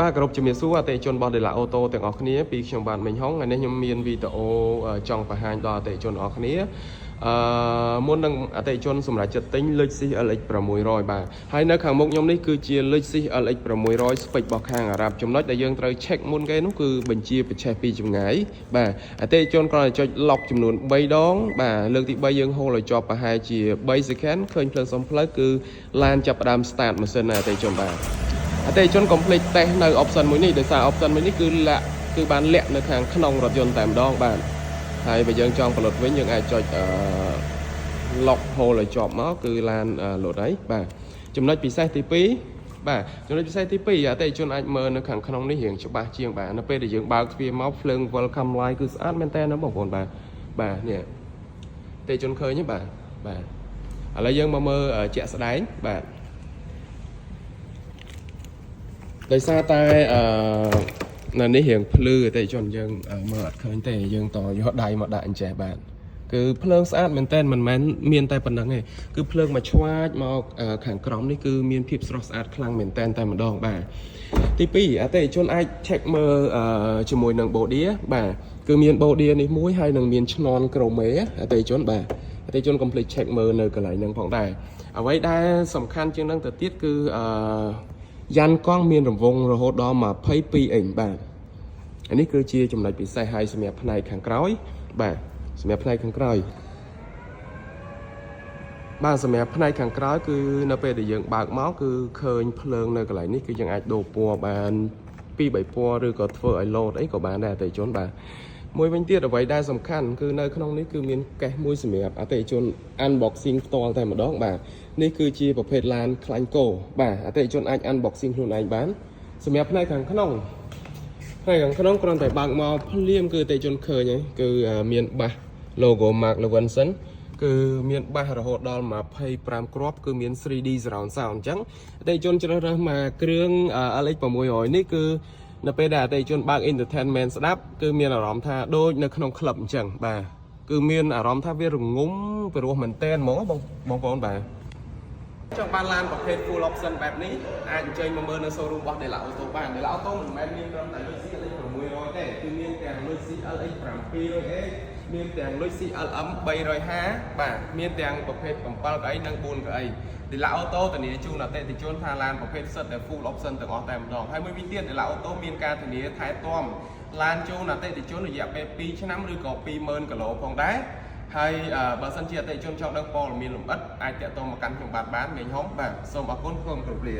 ba cái chụp miền xuống à tệ chôn bò để là ô tôទាំងអស់គ្នាពីខ្ញុំបាទមិញហងថ្ងៃនេះខ្ញុំមានវីដេអូចង់បង្ហាញដល់អតិថិជនអស់គ្នាមុននឹងអតិថិជនសម្រាប់ចិត្តទិញលុច CLX 600បាទហើយនៅខាងមុខខ្ញុំនេះគឺជាលុច CLX 600 spec របស់ខាងអារ៉ាប់ចំណុចដែលយើងត្រូវ check មុនគេនោះគឺបញ្ជាប្រឆេះពីចម្ងាយបាទអតិថិជនគ្រាន់តែចុច lock ចំនួន3ដងបាទលើកទី3យើងហូលឲ្យជាប់ប្រហែលជា3 second ឃើញភ្លើងសំផ្លូវគឺឡានចាប់ផ្ដើម start ម៉ាស៊ីនអតិថិជនបាទអតិថិជន complete test នៅ option មួយនេះដោយសារ option មួយនេះគឺបានលាក់នៅខាងក្នុងរថយន្តតែម្ដងបាទហើយបើយើងចង់ផលិតវិញយើងអាចចុចlock hole ឲ្យជាប់មកគឺឡានលោតហើយបាទចំណុចពិសេសទី2បាទចំណុចពិសេសទី2អតិថិជនអាចមើលនៅខាងក្នុងនេះរៀងច្បាស់ជាងបាទនៅពេលដែលយើងបើកទ្វារមកភ្លើង welcome light គឺស្អាតមែនតើណាបងប្អូនបាទនេះអតិថិជនឃើញទេបាទឥឡូវយើងមកមើលជាក់ស្ដែងបាទដោយសារតែនៅនេះរៀងភ្លឺអតិថិជនយើងមើលអត់ឃើញទេយើងតយកដៃមកដាក់អញ្ចេះបាទគឺភ្លើងស្អាតមែនតើមិនមែនមានតែប៉ុណ្្នឹងទេគឺភ្លើងមកឆ្វាចមកខាងក្រោមនេះគឺមានភាពស្រស់ស្អាតខ្លាំងមែនតើតែម្ដងបាទទី2អតិថិជនអាច check មើលជាមួយនឹង body បាទគឺមាន body នេះមួយហើយនឹងមានឈ្នាន់ក្រមេអតិថិជនបាទអតិថិជន complete check មើលនៅកន្លែងហ្នឹងផងដែរអ្វីដែលសំខាន់ជាងហ្នឹងទៅទៀតគឺយ៉ានកង់មានរង្វង់រហូតដល់22អិញបាទនេះគឺជាចំណុចពិសេសហើយសម្រាប់ផ្នែកខាងក្រោយបាទសម្រាប់ផ្នែកខាងក្រោយបាទសម្រាប់ផ្នែកខាងក្រោយគឺនៅពេលដែលយើងបើកមកគឺឃើញភ្លើងនៅកន្លែងនេះគឺយើងអាចដូរពណ៌បាន2-3ពណ៌ឬក៏ធ្វើឲ្យលោតអីក៏បានដែរអតិថិជនបាទមួយវិញទៀតអ្វីដែលសំខាន់គឺនៅក្នុងនេះគឺមានកេសមួយសម្រាប់អតិថិជន unboxing ផ្ទាល់តែម្ដងបាទនេះគឺជាប្រភេទឡានខ្លាញ់គោបាទអតិថិជនអាច unboxing ខ្លួនឯងបានសម្រាប់ផ្នែកខាងក្នុងគ្រាន់តែបើកមកភ្លាមគឺអតិថិជនឃើញហើយគឺមានបាស logo Mark Levinson គឺមានបាសរហូតដល់25គ្រាប់គឺមាន 3D surround sound អញ្ចឹងអតិថិជនជ្រើសរើសមកគ្រឿង LX 600នេះគឺនៅពេលដែលអតិថិជនបើក entertainment ស្ដាប់គឺមានអារម្មណ៍ថាដូចនៅក្នុងក្លឹបអញ្ចឹងបាទគឺមានអារម្មណ៍ថាវារងំពីរោះមែនតើហ្មងបងប្អូនបាទចង់បានឡានប្រភេទ full option បែបនេះអាចអញ្ជើញមកមើលនៅ showroom របស់ Dela Auto បាន Dela Auto មិនមែនមានត្រឹមតែលុយ CLX 600ទេគឺមានទាំងលុយ CLX 700A មានទាំងលុយ CLM 350បាទមានទាំងប្រភេទ7កៅអីនិង4កៅអី Dela Auto ធានាជូនអតិថិជនថាឡានប្រភេទសិតតែ full option ទាំងអស់តែម្ដងហើយមួយវិញទៀត Dela Auto មានការធានាថែទាំឡានជូនអតិថិជនរយៈពេល2ឆ្នាំឬក៏20000គីឡូផងដែរហើយបើសិនជាអតិថិជនចង់ដឹងព័ត៌មានលម្អិតអាចតាក់ទងមកកាន់ខ្ញុំបានមេងហុងបាទសូមអរគុណសូមគោរពលា